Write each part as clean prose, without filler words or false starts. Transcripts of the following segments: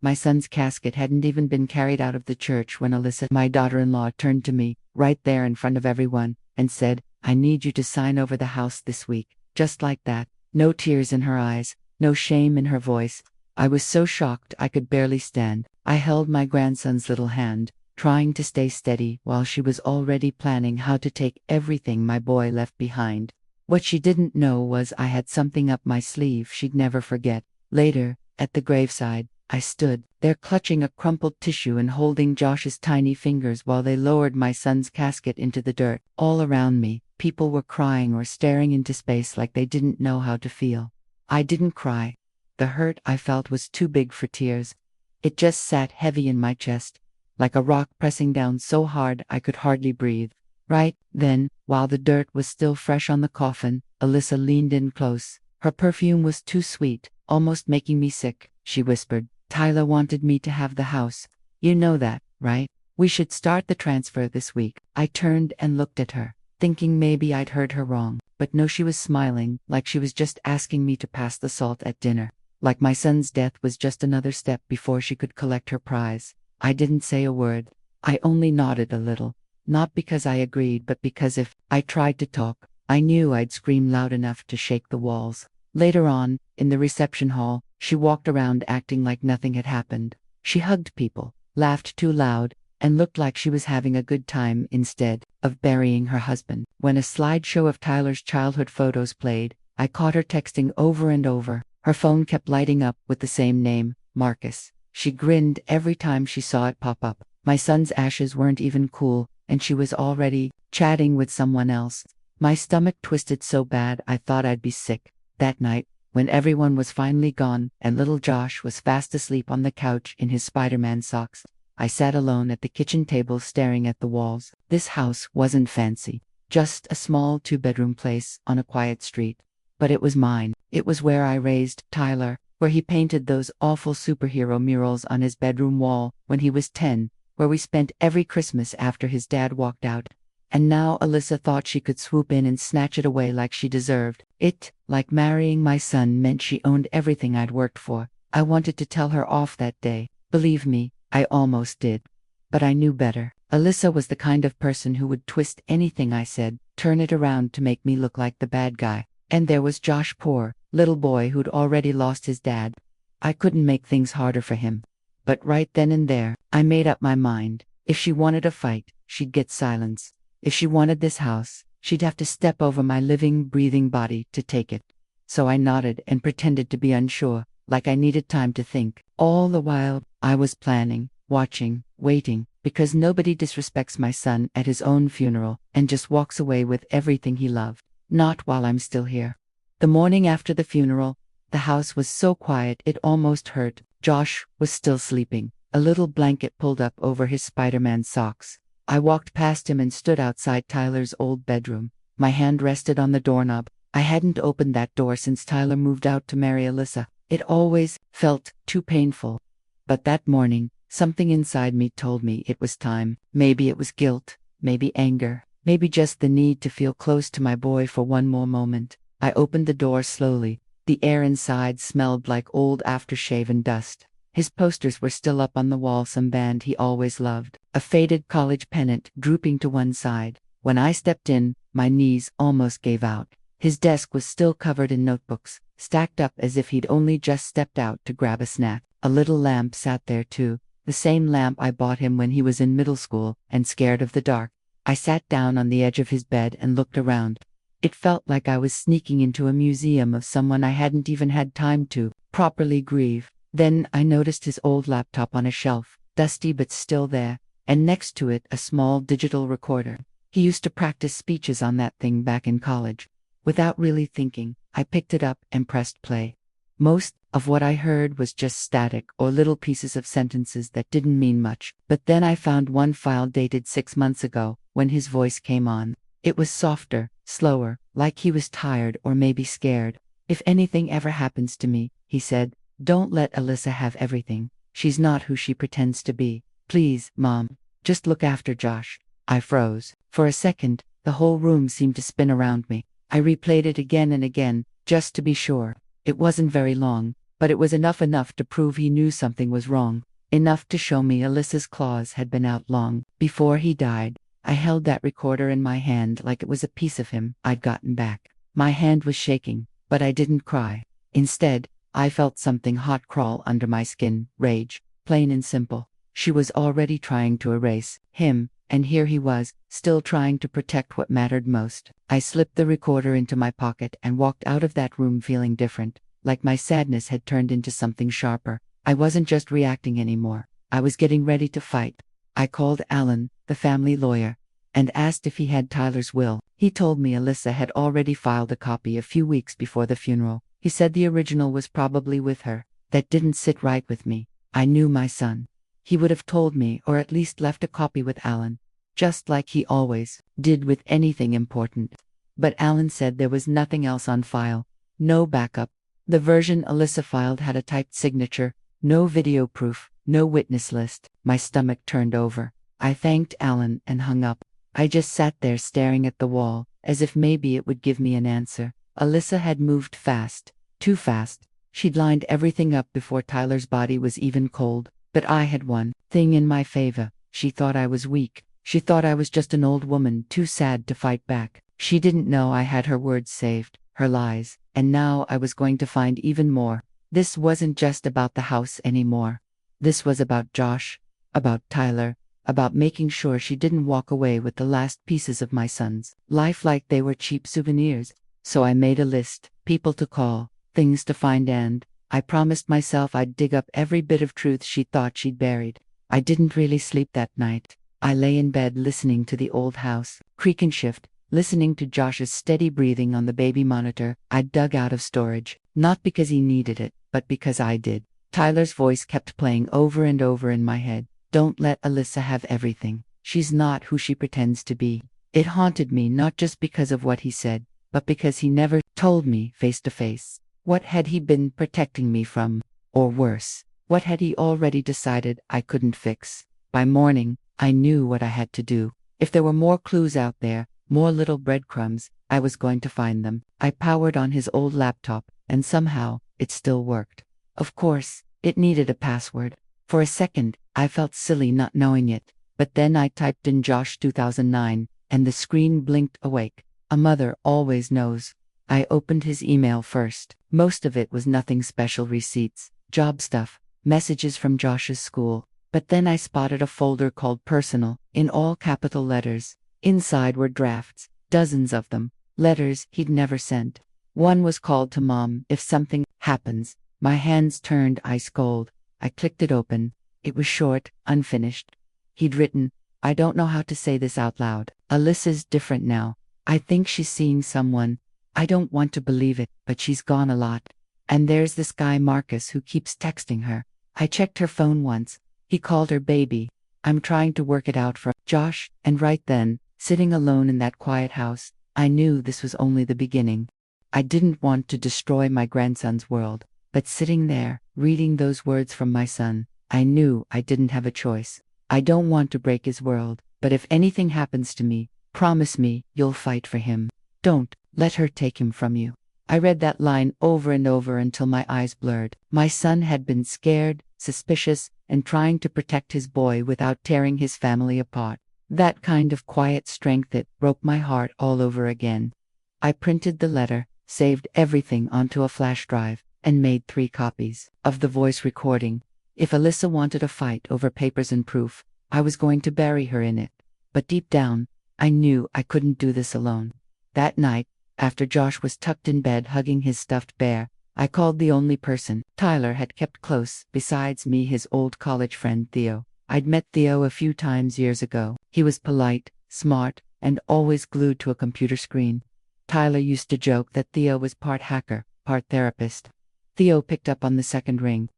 My son's casket hadn't even been carried out of the church when Alyssa, my daughter-in-law, turned to me, right there in front of everyone, and said, "I need you to sign over the house this week." Just like that. No tears in her eyes, no shame in her voice. I was so shocked I could barely stand. I held my grandson's little hand, trying to stay steady while she was already planning how to take everything my boy left behind. What she didn't know was I had something up my sleeve she'd never forget. Later, at the graveside, I stood there clutching a crumpled tissue and holding Josh's tiny fingers while they lowered my son's casket into the dirt. All around me, people were crying or staring into space like they didn't know how to feel. I didn't cry. The hurt I felt was too big for tears. It just sat heavy in my chest, like a rock pressing down so hard I could hardly breathe. Right then, while the dirt was still fresh on the coffin, Alyssa leaned in close. Her perfume was too sweet, almost making me sick. She whispered, "Tyler wanted me to have the house. You know that, right? We should start the transfer this week." I turned and looked at her, thinking maybe I'd heard her wrong. But no, she was smiling, like she was just asking me to pass the salt at dinner. Like my son's death was just another step before she could collect her prize. I didn't say a word. I only nodded a little. Not because I agreed, but because if I tried to talk, I knew I'd scream loud enough to shake the walls. Later on, in the reception hall, she walked around acting like nothing had happened. She hugged people, laughed too loud, and looked like she was having a good time instead of burying her husband. When a slideshow of Tyler's childhood photos played, I caught her texting over and over. Her phone kept lighting up with the same name, Marcus. She grinned every time she saw it pop up. My son's ashes weren't even cool, and she was already chatting with someone else. My stomach twisted so bad I thought I'd be sick. That night, when everyone was finally gone and little Josh was fast asleep on the couch in his Spider-Man socks, I sat alone at the kitchen table staring at the walls. This house wasn't fancy, just a small 2-bedroom place on a quiet street. But it was mine. It was where I raised Tyler, where he painted those awful superhero murals on his bedroom wall when he was 10, where we spent every Christmas after his dad walked out. And now Alyssa thought she could swoop in and snatch it away like she deserved it. Like marrying my son meant she owned everything I'd worked for. I wanted to tell her off that day. Believe me, I almost did. But I knew better. Alyssa was the kind of person who would twist anything I said, turn it around to make me look like the bad guy. And there was Josh, poor little boy who'd already lost his dad. I couldn't make things harder for him. But right then and there, I made up my mind. If she wanted a fight, she'd get silence. If she wanted this house, she'd have to step over my living, breathing body to take it. So I nodded and pretended to be unsure, like I needed time to think. All the while, I was planning, watching, waiting, because nobody disrespects my son at his own funeral and just walks away with everything he loved. Not while I'm still here. The morning after the funeral, the house was so quiet it almost hurt. Josh was still sleeping, a little blanket pulled up over his Spider-Man socks. I walked past him and stood outside Tyler's old bedroom. My hand rested on the doorknob. I hadn't opened that door since Tyler moved out to marry Alyssa. It always felt too painful. But that morning, something inside me told me it was time. Maybe it was guilt, maybe anger, maybe just the need to feel close to my boy for one more moment. I opened the door slowly. The air inside smelled like old aftershave and dust. His posters were still up on the wall, some band he always loved, a faded college pennant drooping to one side. When I stepped in, my knees almost gave out. His desk was still covered in notebooks, stacked up as if he'd only just stepped out to grab a snack. A little lamp sat there too, the same lamp I bought him when he was in middle school and scared of the dark. I sat down on the edge of his bed and looked around. It felt like I was sneaking into a museum of someone I hadn't even had time to properly grieve. Then I noticed his old laptop on a shelf, dusty but still there, and next to it a small digital recorder. He used to practice speeches on that thing back in college. Without really thinking, I picked it up and pressed play. Most of what I heard was just static or little pieces of sentences that didn't mean much. But then I found one file dated 6 months ago, when his voice came on. It was softer, slower, like he was tired or maybe scared. "If anything ever happens to me," he said, "don't let Alyssa have everything. She's not who she pretends to be. Please, Mom, just look after Josh." I froze. For a second, the whole room seemed to spin around me. I replayed it again and again, just to be sure. It wasn't very long, but it was enough to prove he knew something was wrong. Enough to show me Alyssa's claws had been out long before he died. I held that recorder in my hand like it was a piece of him I'd gotten back. My hand was shaking, but I didn't cry. Instead, I felt something hot crawl under my skin. Rage, plain and simple. She was already trying to erase him, and here he was, still trying to protect what mattered most. I slipped the recorder into my pocket and walked out of that room feeling different, like my sadness had turned into something sharper. I wasn't just reacting anymore. I was getting ready to fight. I called Alan, the family lawyer, and asked if he had Tyler's will. He told me Alyssa had already filed a copy a few weeks before the funeral. He said the original was probably with her. That didn't sit right with me. I knew my son. He would have told me, or at least left a copy with Alan, just like he always did with anything important. But Alan said there was nothing else on file. No backup. The version Alyssa filed had a typed signature. No video proof, no witness list. My stomach turned over. I thanked Alan and hung up. I just sat there staring at the wall, as if maybe it would give me an answer. Alyssa had moved fast. Too fast. She'd lined everything up before Tyler's body was even cold. But I had one thing in my favor. She thought I was weak. She thought I was just an old woman too sad to fight back. She didn't know I had her words saved, her lies, and now I was going to find even more. This wasn't just about the house anymore. This was about Josh, about Tyler, about making sure she didn't walk away with the last pieces of my son's life like they were cheap souvenirs. So I made a list, people to call, things to find, and I promised myself I'd dig up every bit of truth she thought she'd buried. I didn't really sleep that night. I lay in bed listening to the old house creak and shift, listening to Josh's steady breathing on the baby monitor I'd dug out of storage, not because he needed it, but because I did. Tyler's voice kept playing over and over in my head. Don't let Alyssa have everything. She's not who she pretends to be. It haunted me not just because of what he said, but because he never told me face to face. What had he been protecting me from? Or worse, what had he already decided I couldn't fix? By morning, I knew what I had to do. If there were more clues out there, more little breadcrumbs, I was going to find them. I powered on his old laptop, and somehow, it still worked. Of course, it needed a password. For a second, I felt silly not knowing it, but then I typed in Josh 2009, and the screen blinked awake. A mother always knows. I opened his email first. Most of it was nothing special: receipts, job stuff, messages from Josh's school. But then I spotted a folder called Personal, in all capital letters. Inside were drafts, dozens of them, letters he'd never sent. One was called to Mom, if something happens. My hands turned ice cold. I clicked it open. It was short, unfinished. He'd written, I don't know how to say this out loud. Alyssa's different now. I think she's seeing someone. I don't want to believe it, but she's gone a lot. And there's this guy Marcus who keeps texting her. I checked her phone once. He called her baby. I'm trying to work it out for Josh, and right then, sitting alone in that quiet house, I knew this was only the beginning. I didn't want to destroy my grandson's world, but sitting there, reading those words from my son, I knew I didn't have a choice. I don't want to break his world, but if anything happens to me, promise me you'll fight for him. Don't let her take him from you. I read that line over and over until my eyes blurred. My son had been scared, suspicious, and trying to protect his boy without tearing his family apart. That kind of quiet strength that broke my heart all over again. I printed the letter, saved everything onto a flash drive, and made 3 copies of the voice recording. If Alyssa wanted a fight over papers and proof, I was going to bury her in it. But deep down, I knew I couldn't do this alone. That night, after Josh was tucked in bed hugging his stuffed bear, I called the only person Tyler had kept close besides me, his old college friend Theo. I'd met Theo a few times years ago. He was polite, smart, and always glued to a computer screen. Tyler used to joke that Theo was part hacker, part therapist. Theo picked up on the second ring.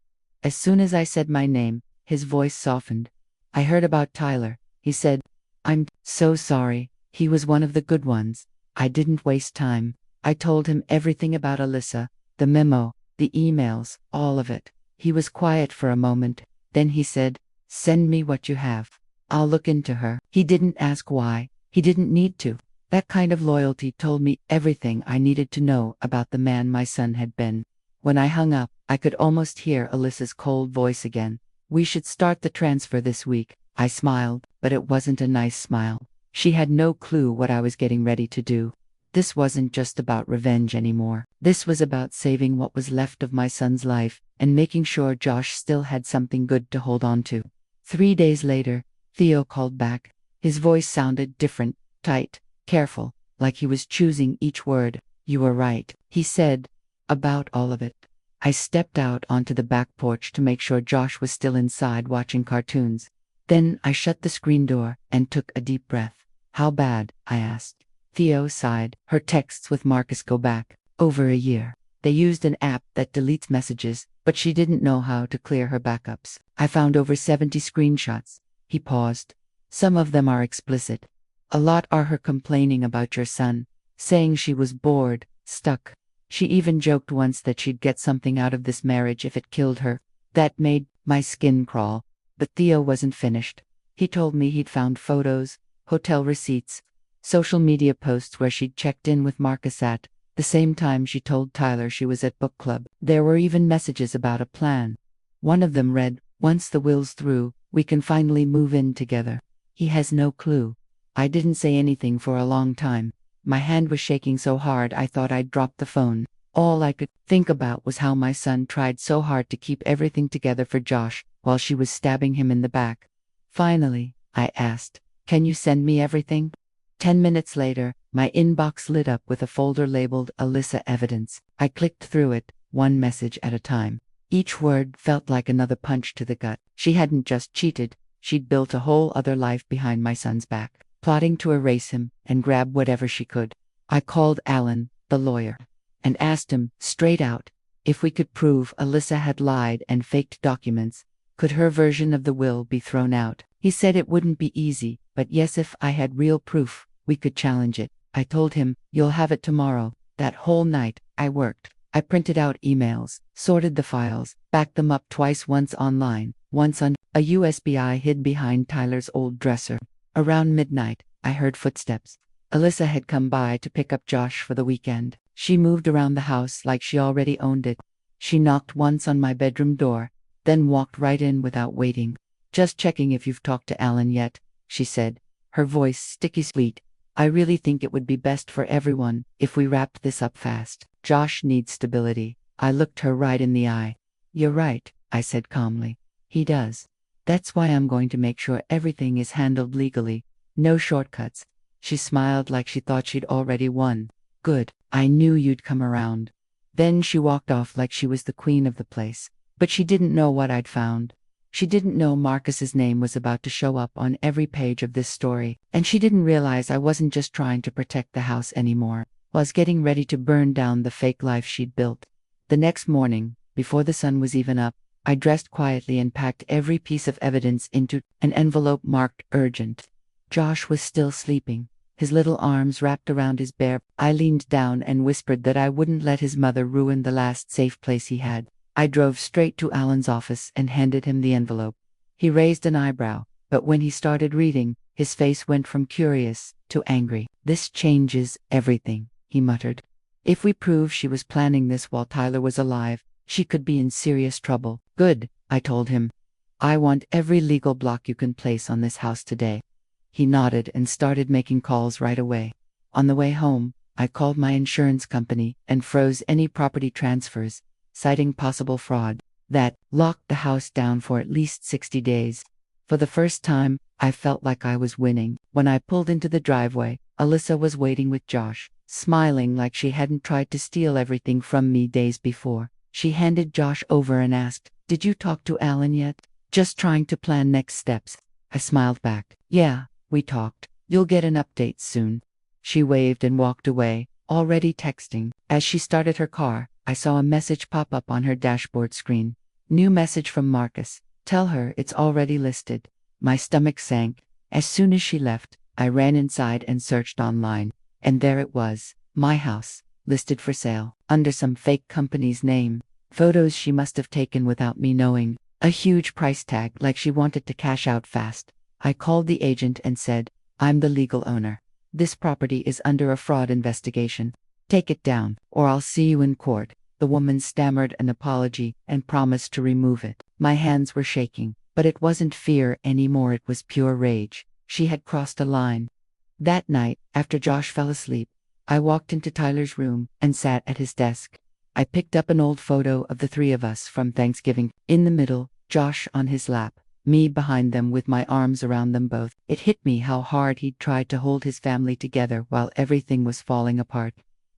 As soon as I said my name, his voice softened. I heard about Tyler, he said. I'm so sorry. He was one of the good ones. I didn't waste time. I told him everything about Alyssa, the memo, the emails, all of it. He was quiet for a moment. Then he said, send me what you have. I'll look into her. He didn't ask why. He didn't need to. That kind of loyalty told me everything I needed to know about the man my son had been. When I hung up, I could almost hear Alyssa's cold voice again. We should start the transfer this week. I smiled, but it wasn't a nice smile. She had no clue what I was getting ready to do. This wasn't just about revenge anymore. This was about saving what was left of my son's life and making sure Josh still had something good to hold on to. 3 days later, Theo called back. His voice sounded different, tight, careful, like he was choosing each word. You were right, he said, about all of it. I stepped out onto the back porch to make sure Josh was still inside watching cartoons. Then I shut the screen door and took a deep breath. How bad? I asked. Theo sighed. Her texts with Marcus go back over a year. They used an app that deletes messages, but she didn't know how to clear her backups. I found over 70 screenshots. He paused. Some of them are explicit. A lot are her complaining about your son, saying she was bored, stuck. She even joked once that she'd get something out of this marriage if it killed her. That made my skin crawl. But Theo wasn't finished. He told me he'd found photos, hotel receipts, social media posts where she'd checked in with Marcus at the same time she told Tyler she was at book club. There were even messages about a plan. One of them read, "Once the will's through, we can finally move in together." He has no clue. I didn't say anything for a long time. My hand was shaking so hard I thought I'd drop the phone. All I could think about was how my son tried so hard to keep everything together for Josh while she was stabbing him in the back. Finally, I asked, "Can you send me everything?" 10 minutes later, my inbox lit up with a folder labeled Alyssa Evidence. I clicked through it, one message at a time. Each word felt like another punch to the gut. She hadn't just cheated, she'd built a whole other life behind my son's back, plotting to erase him and grab whatever she could. I called Alan, the lawyer, and asked him, straight out, if we could prove Alyssa had lied and faked documents, could her version of the will be thrown out? He said it wouldn't be easy, but yes, if I had real proof, we could challenge it. I told him, you'll have it tomorrow. That whole night, I worked. I printed out emails, sorted the files, backed them up twice, once online, once on a USB I hid behind Tyler's old dresser. Around midnight, I heard footsteps. Alyssa had come by to pick up Josh for the weekend. She moved around the house like she already owned it. She knocked once on my bedroom door, then walked right in without waiting. "Just checking if you've talked to Alan yet," she said, her voice sticky sweet. "I really think it would be best for everyone if we wrapped this up fast. Josh needs stability." I looked her right in the eye. "You're right," I said calmly. "He does. That's why I'm going to make sure everything is handled legally. No shortcuts." She smiled like she thought she'd already won. "Good. I knew you'd come around." Then she walked off like she was the queen of the place. But she didn't know what I'd found. She didn't know Marcus's name was about to show up on every page of this story, and she didn't realize I wasn't just trying to protect the house anymore. I was getting ready to burn down the fake life she'd built. The next morning, before the sun was even up, I dressed quietly and packed every piece of evidence into an envelope marked urgent. Josh was still sleeping, his little arms wrapped around his bare. I leaned down and whispered that I wouldn't let his mother ruin the last safe place he had. I drove straight to Alan's office and handed him the envelope. He raised an eyebrow, but when he started reading, his face went from curious to angry. "This changes everything," he muttered. "If we prove she was planning this while Tyler was alive, she could be in serious trouble." "Good," I told him. "I want every legal block you can place on this house today." He nodded and started making calls right away. On the way home, I called my insurance company and froze any property transfers, citing possible fraud. That locked the house down for at least 60 days. For the first time, I felt like I was winning. When I pulled into the driveway, Alyssa was waiting with Josh, smiling like she hadn't tried to steal everything from me days before. She handed Josh over and asked, "Did you talk to Alan yet?" "Just trying to plan next steps." I smiled back. "Yeah, we talked. You'll get an update soon." She waved and walked away, already texting. As she started her car, I saw a message pop up on her dashboard screen. "New message from Marcus. Tell her it's already listed." My stomach sank. As soon as she left, I ran inside and searched online. And there it was, my house, listed for sale, under some fake company's name. Photos she must have taken without me knowing. A huge price tag, like she wanted to cash out fast. I called the agent and said, "I'm the legal owner. This property is under a fraud investigation. Take it down, or I'll see you in court." The woman stammered an apology and promised to remove it. My hands were shaking, but it wasn't fear anymore, it was pure rage. She had crossed a line. That night, after Josh fell asleep, I walked into Tyler's room and sat at his desk. I picked up an old photo of the three of us from Thanksgiving. In the middle, Josh on his lap, me behind them with my arms around them both. It hit me how hard he'd tried to hold his family together while everything was falling apart.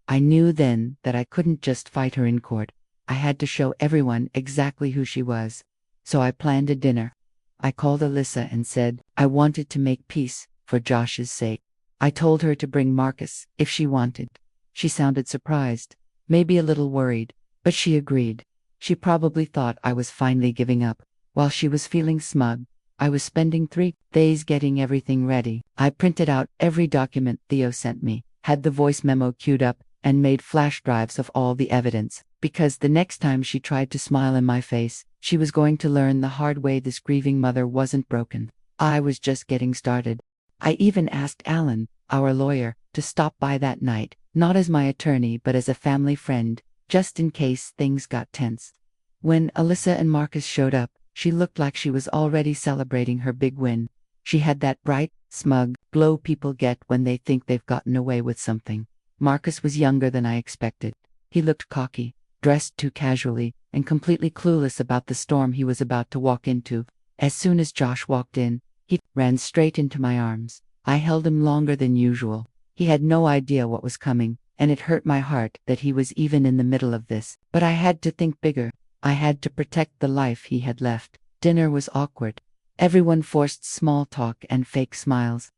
I knew then that I couldn't just fight her in court. I had to show everyone exactly who she was. So I planned a dinner. I called Alyssa and said I wanted to make peace for Josh's sake. I told her to bring Marcus if she wanted. She sounded surprised, maybe a little worried, but she agreed. She probably thought I was finally giving up. While she was feeling smug, I was spending 3 days getting everything ready. I printed out every document Theo sent me, had the voice memo queued up, and made flash drives of all the evidence, because the next time she tried to smile in my face, she was going to learn the hard way this grieving mother wasn't broken. I was just getting started. I even asked Alan, our lawyer, to stop by that night, not as my attorney but as a family friend, just in case things got tense. When Alyssa and Marcus showed up, she looked like she was already celebrating her big win. She had that bright, smug glow people get when they think they've gotten away with something. Marcus was younger than I expected. He looked cocky, dressed too casually, and completely clueless about the storm he was about to walk into. As soon as Josh walked in, he ran straight into my arms. I held him longer than usual. He had no idea what was coming, and it hurt my heart that he was even in the middle of this. But I had to think bigger. I had to protect the life he had left. Dinner was awkward. Everyone forced small talk and fake smiles.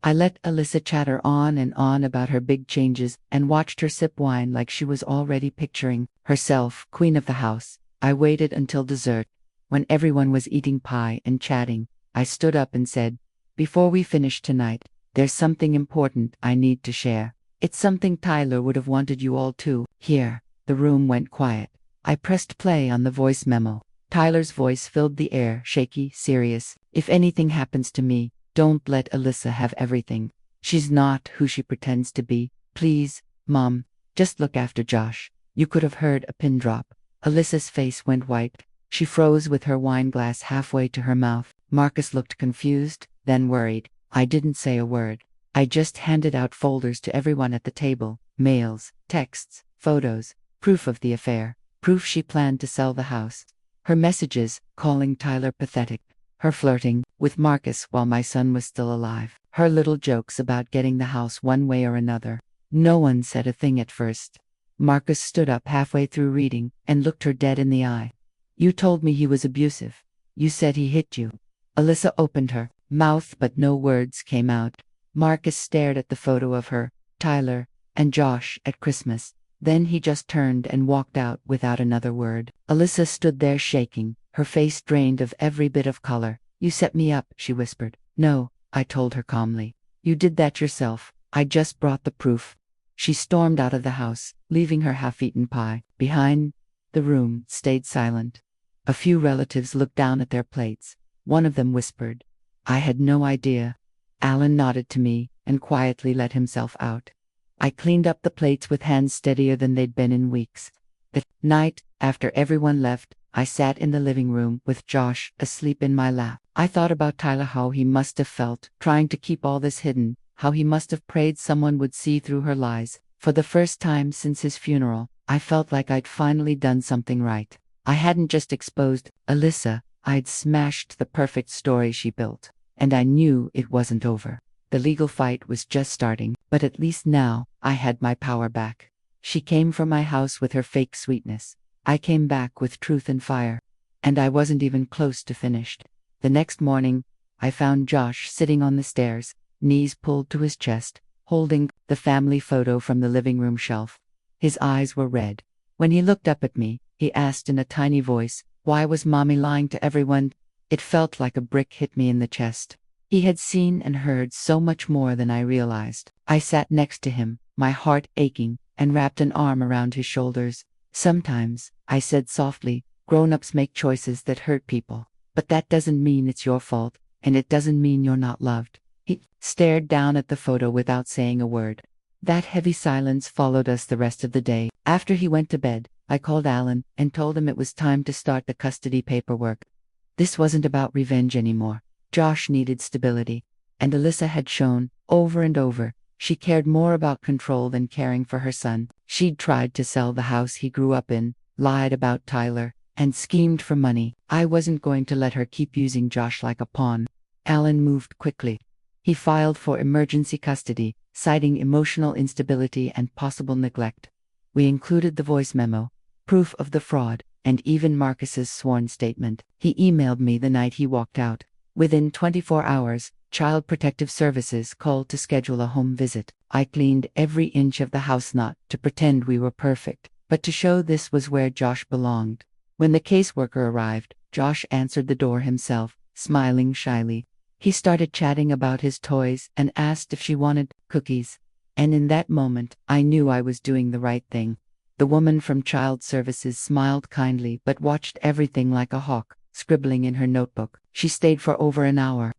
I let Alyssa chatter on and on about her big changes and watched her sip wine like she was already picturing herself queen of the house. I waited until dessert. When everyone was eating pie and chatting, I stood up and said, "Before we finish tonight, there's something important I need to share. It's something Tyler would have wanted you all to hear." The room went quiet. I pressed play on the voice memo. Tyler's voice filled the air, shaky, serious. "If anything happens to me, don't let Alyssa have everything. She's not who she pretends to be. Please, Mom, just look after Josh." You could have heard a pin drop. Alyssa's face went white. She froze with her wine glass halfway to her mouth. Marcus looked confused, then worried. I didn't say a word. I just handed out folders to everyone at the table. Mails, texts, photos, proof of the affair, proof she planned to sell the house. Her messages, calling Tyler pathetic. Her flirting with Marcus while my son was still alive. Her little jokes about getting the house one way or another. No one said a thing at first. Marcus stood up halfway through reading and looked her dead in the eye. "You told me he was abusive. You said he hit you." Alyssa opened her mouth but no words came out. Marcus stared at the photo of her, Tyler, and Josh at Christmas. Then he just turned and walked out without another word. Alyssa stood there shaking, her face drained of every bit of color. "You set me up," she whispered. "No," I told her calmly. "You did that yourself. I just brought the proof." She stormed out of the house, leaving her half-eaten pie behind. The room stayed silent. A few relatives looked down at their plates. One of them whispered, "I had no idea." Alan nodded to me and quietly let himself out. I cleaned up the plates with hands steadier than they'd been in weeks. The night, after everyone left, I sat in the living room with Josh asleep in my lap. I thought about Tyler, how he must have felt, trying to keep all this hidden, how he must have prayed someone would see through her lies. For the first time since his funeral, I felt like I'd finally done something right. I hadn't just exposed Alyssa, I'd smashed the perfect story she built. And I knew it wasn't over. The legal fight was just starting, but at least now, I had my power back. She came from my house with her fake sweetness. I came back with truth and fire. And I wasn't even close to finished. The next morning, I found Josh sitting on the stairs, knees pulled to his chest, holding the family photo from the living room shelf. His eyes were red. When he looked up at me, he asked in a tiny voice, "Why was Mommy lying to everyone?" It felt like a brick hit me in the chest. He had seen and heard so much more than I realized. I sat next to him, my heart aching, and wrapped an arm around his shoulders. "Sometimes," I said softly, "grown-ups make choices that hurt people. But that doesn't mean it's your fault, and it doesn't mean you're not loved." He stared down at the photo without saying a word. That heavy silence followed us the rest of the day. After he went to bed, I called Alan and told him it was time to start the custody paperwork. This wasn't about revenge anymore. Josh needed stability. And Alyssa had shown, over and over, she cared more about control than caring for her son. She'd tried to sell the house he grew up in, lied about Tyler, and schemed for money. I wasn't going to let her keep using Josh like a pawn. Alan moved quickly. He filed for emergency custody, citing emotional instability and possible neglect. We included the voice memo, proof of the fraud, and even Marcus's sworn statement. He emailed me the night he walked out. Within 24 hours, Child Protective Services called to schedule a home visit. I cleaned every inch of the house, not to pretend we were perfect, but to show this was where Josh belonged. When the caseworker arrived, Josh answered the door himself, smiling shyly. He started chatting about his toys and asked if she wanted cookies. And in that moment, I knew I was doing the right thing. The woman from Child Services smiled kindly but watched everything like a hawk, scribbling in her notebook. She stayed for over an hour.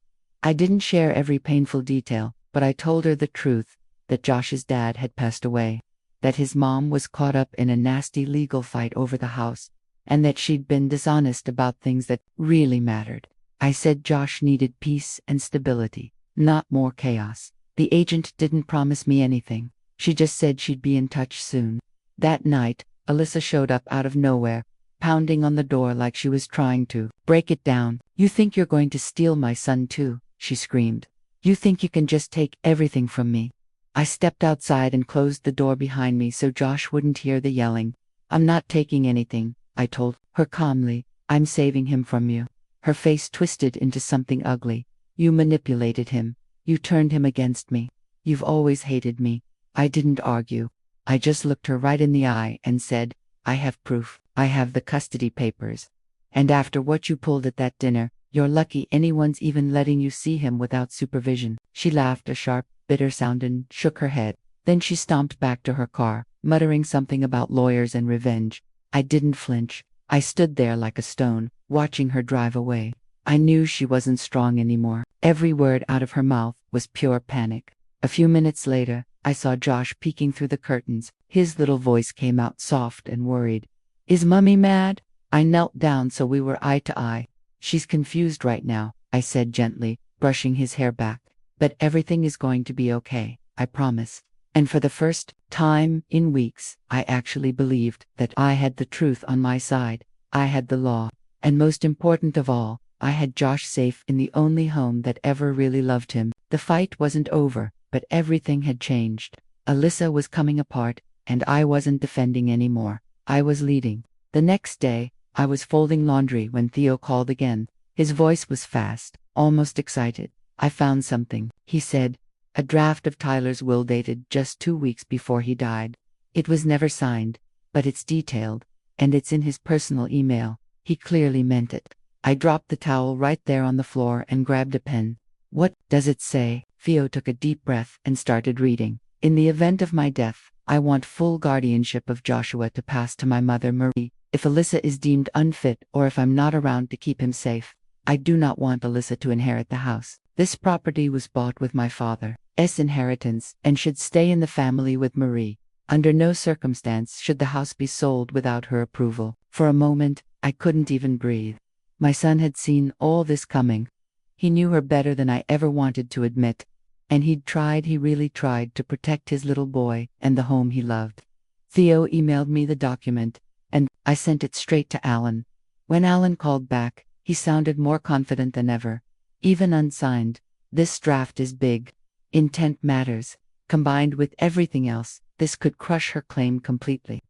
I didn't share every painful detail, but I told her the truth, that Josh's dad had passed away, that his mom was caught up in a nasty legal fight over the house, and that she'd been dishonest about things that really mattered. I said Josh needed peace and stability, not more chaos. The agent didn't promise me anything. She just said she'd be in touch soon. That night, Alyssa showed up out of nowhere, pounding on the door like she was trying to break it down. "You think you're going to steal my son too?" she screamed. "You think you can just take everything from me?" I stepped outside and closed the door behind me so Josh wouldn't hear the yelling. "I'm not taking anything," I told her calmly. "I'm saving him from you." Her face twisted into something ugly. "You manipulated him. You turned him against me. You've always hated me." I didn't argue. I just looked her right in the eye and said, "I have proof. I have the custody papers. And after what you pulled at that dinner, you're lucky anyone's even letting you see him without supervision." She laughed a sharp, bitter sound and shook her head. Then she stomped back to her car, muttering something about lawyers and revenge. I didn't flinch. I stood there like a stone, watching her drive away. I knew she wasn't strong anymore. Every word out of her mouth was pure panic. A few minutes later, I saw Josh peeking through the curtains. His little voice came out soft and worried. "Is Mummy mad?" I knelt down so we were eye to eye. "She's confused right now," I said gently, brushing his hair back. "But everything is going to be okay, I promise." And for the first time in weeks, I actually believed that I had the truth on my side. I had the law. And most important of all, I had Josh safe in the only home that ever really loved him. The fight wasn't over, but everything had changed. Alyssa was coming apart, and I wasn't defending anymore. I was leading. The next day, I was folding laundry when Theo called again. His voice was fast, almost excited. "I found something," he said. "A draft of Tyler's will dated just 2 weeks before he died. It was never signed, but it's detailed, and it's in his personal email." He clearly meant it. I dropped the towel right there on the floor and grabbed a pen. "What does it say?" Theo took a deep breath and started reading. "In the event of my death, I want full guardianship of Joshua to pass to my mother Marie. If Alyssa is deemed unfit or if I'm not around to keep him safe, I do not want Alyssa to inherit the house. This property was bought with my father's inheritance and should stay in the family with Marie. Under no circumstance should the house be sold without her approval." For a moment, I couldn't even breathe. My son had seen all this coming. He knew her better than I ever wanted to admit. And he really tried to protect his little boy and the home he loved. Theo emailed me the document, and I sent it straight to Alan. When Alan called back, he sounded more confident than ever. "Even unsigned, this draft is big. Intent matters. Combined with everything else, this could crush her claim completely."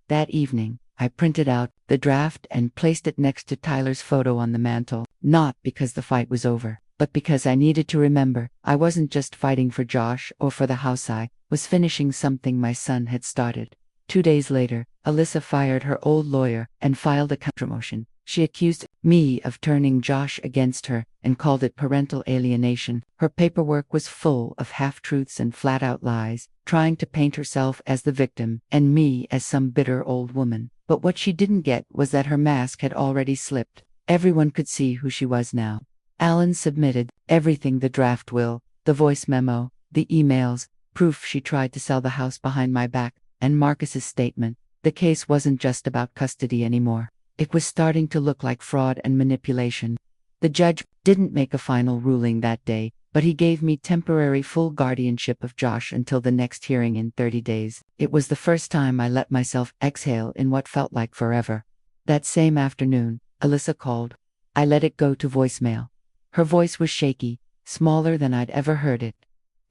That evening, I printed out the draft and placed it next to Tyler's photo on the mantel, not because the fight was over, but because I needed to remember I wasn't just fighting for Josh or for the house. I was finishing something my son had started. 2 days later, Alyssa fired her old lawyer and filed a countermotion. She accused me of turning Josh against her and called it parental alienation. Her paperwork was full of half-truths and flat-out lies, trying to paint herself as the victim and me as some bitter old woman. But what she didn't get was that her mask had already slipped. Everyone could see who she was now. Alan submitted everything: the draft will, the voice memo, the emails, proof she tried to sell the house behind my back, and Marcus's statement. The case wasn't just about custody anymore. It was starting to look like fraud and manipulation. The judge didn't make a final ruling that day, but he gave me temporary full guardianship of Josh until the next hearing in 30 days. It was the first time I let myself exhale in what felt like forever. That same afternoon, Alyssa called. I let it go to voicemail. Her voice was shaky, smaller than I'd ever heard it.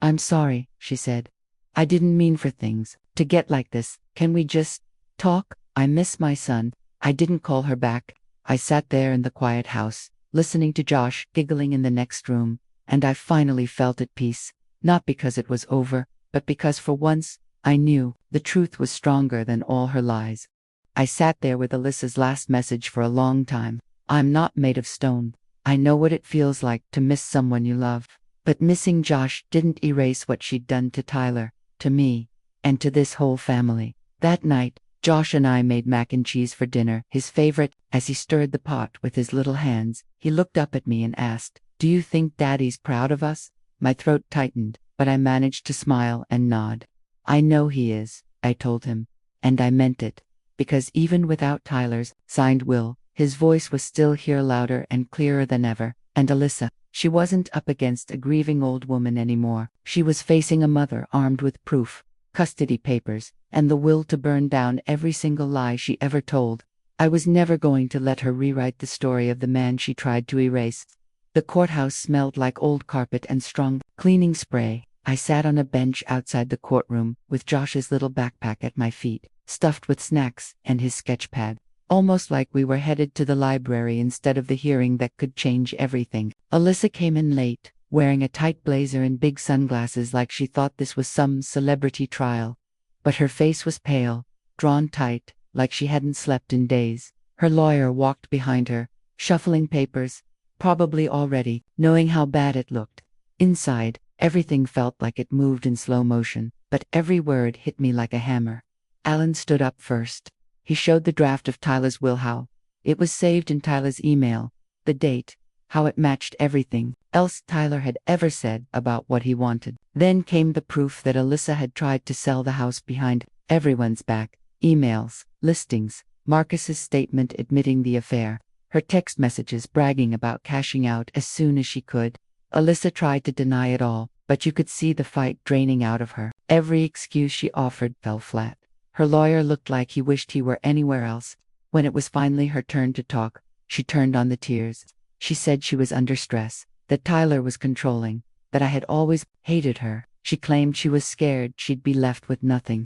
"I'm sorry," she said. "I didn't mean for things to get like this. Can we just talk? I miss my son." I didn't call her back. I sat there in the quiet house, listening to Josh giggling in the next room, and I finally felt at peace, not because it was over, but because for once, I knew the truth was stronger than all her lies. I sat there with Alyssa's last message for a long time. I'm not made of stone. I know what it feels like to miss someone you love. But missing Josh didn't erase what she'd done to Tyler, to me, and to this whole family. That night, Josh and I made mac and cheese for dinner, his favorite. As he stirred the pot with his little hands, he looked up at me and asked, "Do you think Daddy's proud of us?" My throat tightened, but I managed to smile and nod. "I know he is," I told him. And I meant it. Because even without Tyler's signed will, his voice was still here, louder and clearer than ever. And Alyssa, she wasn't up against a grieving old woman anymore. She was facing a mother armed with proof, custody papers, and the will to burn down every single lie she ever told. I was never going to let her rewrite the story of the man she tried to erase. The courthouse smelled like old carpet and strong cleaning spray. I sat on a bench outside the courtroom, with Josh's little backpack at my feet, stuffed with snacks and his sketch pad. Almost like we were headed to the library instead of the hearing that could change everything. Alyssa came in late, wearing a tight blazer and big sunglasses like she thought this was some celebrity trial. But her face was pale, drawn tight, like she hadn't slept in days. Her lawyer walked behind her, shuffling papers, probably already knowing how bad it looked. Inside, everything felt like it moved in slow motion, but every word hit me like a hammer. Alan stood up first. He showed the draft of Tyler's will, how it was saved in Tyler's email, the date, how it matched everything else Tyler had ever said about what he wanted. Then came the proof that Alyssa had tried to sell the house behind everyone's back. Emails, listings, Marcus's statement admitting the affair, her text messages bragging about cashing out as soon as she could. Alyssa tried to deny it all, but you could see the fight draining out of her. Every excuse she offered fell flat. Her lawyer looked like he wished he were anywhere else. When it was finally her turn to talk, she turned on the tears. She said she was under stress, that Tyler was controlling, that I had always hated her. She claimed she was scared she'd be left with nothing.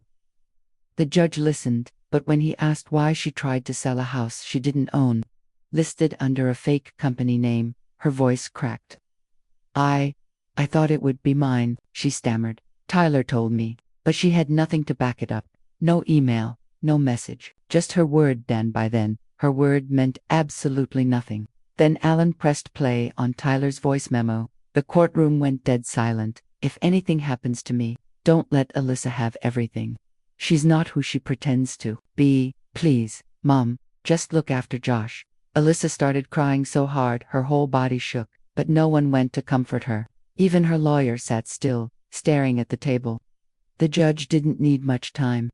The judge listened, but when he asked why she tried to sell a house she didn't own, listed under a fake company name, her voice cracked. I thought it would be mine," she stammered. "Tyler told me." But she had nothing to back it up. No email, no message, just her word. Dan, by then, her word meant absolutely nothing. Then Alan pressed play on Tyler's voice memo. The courtroom went dead silent. "If anything happens to me, don't let Alyssa have everything. She's not who she pretends to be. Please, Mom, just look after Josh." Alyssa started crying so hard her whole body shook, but no one went to comfort her. Even her lawyer sat still, staring at the table. The judge didn't need much time.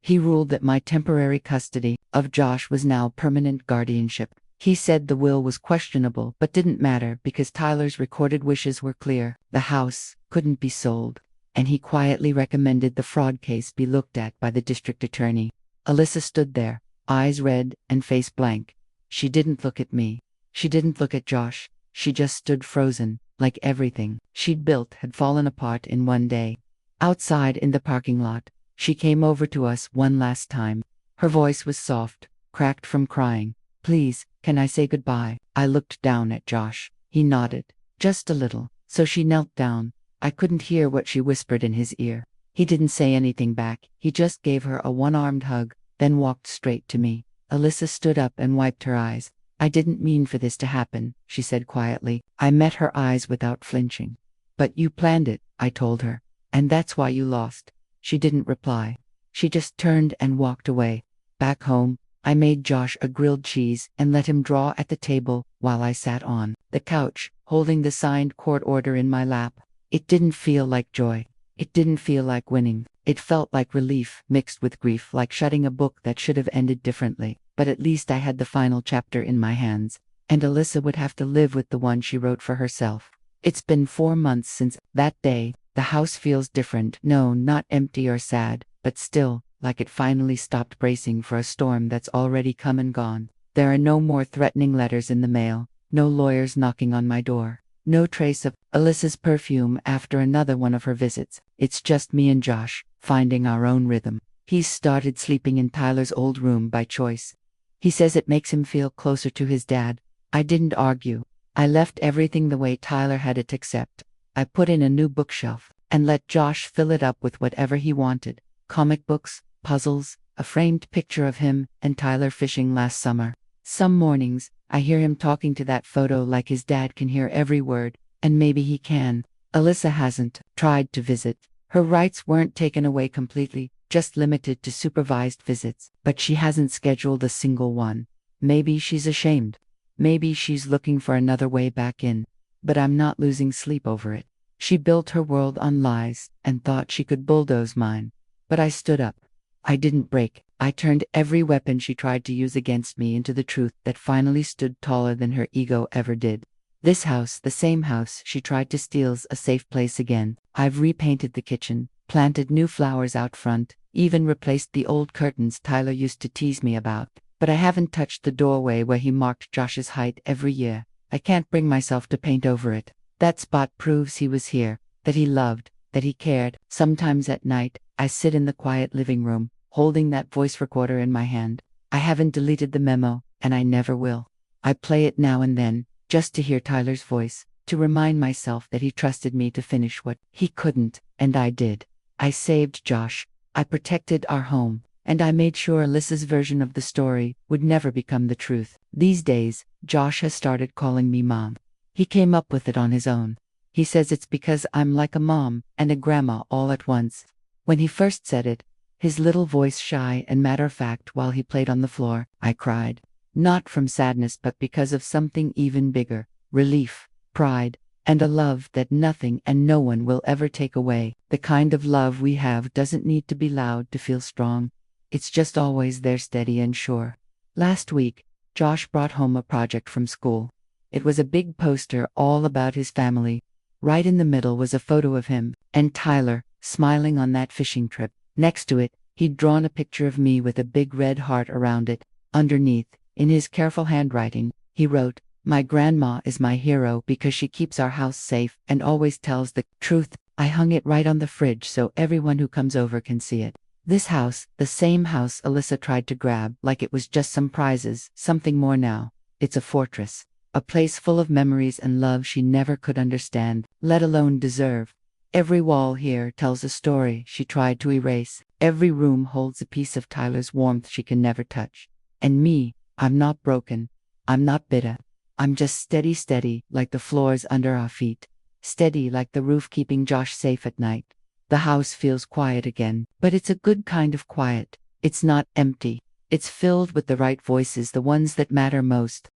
He ruled that my temporary custody of Josh was now permanent guardianship. He said the will was questionable but didn't matter because Tyler's recorded wishes were clear. The house couldn't be sold, and he quietly recommended the fraud case be looked at by the district attorney. Alyssa stood there, eyes red and face blank. She didn't look at me. She didn't look at Josh. She just stood frozen, like everything she'd built had fallen apart in one day. Outside in the parking lot, she came over to us one last time. Her voice was soft, cracked from crying. "Please, can I say goodbye?" I looked down at Josh. He nodded, just a little, so she knelt down. I couldn't hear what she whispered in his ear. He didn't say anything back. He just gave her a one-armed hug, then walked straight to me. Alyssa stood up and wiped her eyes. "I didn't mean for this to happen," she said quietly. I met her eyes without flinching. "But you planned it," I told her. "And that's why you lost." She didn't reply. She just turned and walked away. Back home, I made Josh a grilled cheese and let him draw at the table while I sat on the couch, holding the signed court order in my lap. It didn't feel like joy. It didn't feel like winning. It felt like relief, mixed with grief, like shutting a book that should have ended differently. But at least I had the final chapter in my hands. And Alyssa would have to live with the one she wrote for herself. It's been 4 months since that day. The house feels different. No, not empty or sad, but still, like it finally stopped bracing for a storm that's already come and gone. There are no more threatening letters in the mail, no lawyers knocking on my door, no trace of Alyssa's perfume after another one of her visits. It's just me and Josh, finding our own rhythm. He's started sleeping in Tyler's old room by choice. He says it makes him feel closer to his dad. I didn't argue. I left everything the way Tyler had it except I put in a new bookshelf and let Josh fill it up with whatever he wanted. Comic books, puzzles, a framed picture of him and Tyler fishing last summer. Some mornings, I hear him talking to that photo like his dad can hear every word, and maybe he can. Alyssa hasn't tried to visit. Her rights weren't taken away completely, just limited to supervised visits, but she hasn't scheduled a single one. Maybe she's ashamed. Maybe she's looking for another way back in. But I'm not losing sleep over it. She built her world on lies and thought she could bulldoze mine. But I stood up. I didn't break. I turned every weapon she tried to use against me into the truth that finally stood taller than her ego ever did. This house, the same house she tried to steal's a safe place again. I've repainted the kitchen, planted new flowers out front, even replaced the old curtains Tyler used to tease me about. But I haven't touched the doorway where he marked Josh's height every year. I can't bring myself to paint over it. That spot proves he was here, that he loved, that he cared. Sometimes at night, I sit in the quiet living room, holding that voice recorder in my hand. I haven't deleted the memo, and I never will. I play it now and then, just to hear Tyler's voice, to remind myself that he trusted me to finish what he couldn't, and I did. I saved Josh. I protected our home. And I made sure Alyssa's version of the story would never become the truth. These days, Josh has started calling me Mom. He came up with it on his own. He says it's because I'm like a mom and a grandma all at once. When he first said it, his little voice shy and matter-of-fact while he played on the floor, I cried. Not from sadness but because of something even bigger. Relief, pride, and a love that nothing and no one will ever take away. The kind of love we have doesn't need to be loud to feel strong. It's just always there, steady and sure. Last week, Josh brought home a project from school. It was a big poster all about his family. Right in the middle was a photo of him and Tyler, smiling on that fishing trip. Next to it, he'd drawn a picture of me with a big red heart around it. Underneath, in his careful handwriting, he wrote, "My grandma is my hero because she keeps our house safe and always tells the truth." I hung it right on the fridge so everyone who comes over can see it. This house, the same house Alyssa tried to grab like it was just some prizes, something more now. It's a fortress. A place full of memories and love she never could understand, let alone deserve. Every wall here tells a story she tried to erase. Every room holds a piece of Tyler's warmth she can never touch. And me, I'm not broken. I'm not bitter. I'm just steady like the floors under our feet. Steady like the roof keeping Josh safe at night. The house feels quiet again, but it's a good kind of quiet. It's not empty. It's filled with the right voices, the ones that matter most.